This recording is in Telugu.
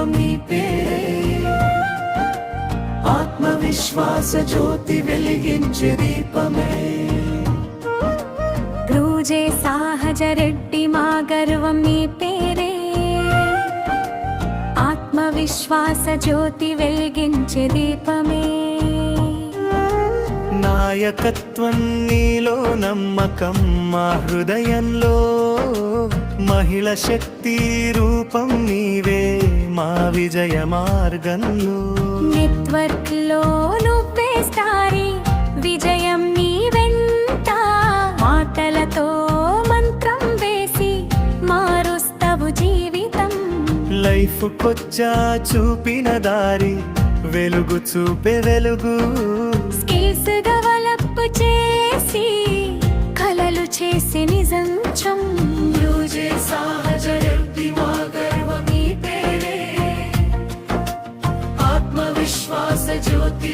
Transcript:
గర్వం నీ పేరే. ఆత్మవిశ్వాస జ్యోతి వెలిగించే దీపమే. బ్రూజే సహజరెడ్డి మా గర్వం నీ పేరే. ఆత్మవిశ్వాస జ్యోతి వెలిగించే దీపమే. నాయకత్వం నీలో నమ్మకం మా హృదయంలో. మహిళ శక్తి రూపం నీవే మా విజయ మార్గంలో. నెట్వర్క్ లో నువ్వే స్టారీ, విజయం నీ వెంట. మాటలతో మంత్రం వేసి మారుస్తావు జీవితం. లైఫ్ కొచ్చా చూపిన దారి, వెలుగు చూపే వెలుగు. స్కిల్స్ డెవలప్ చేసి కలలు చేసి నిజం బ్రూజే సహజరెడ్డి మా గర్వం నీ పేరే. ఆత్మవిశ్వాస జ్యోతి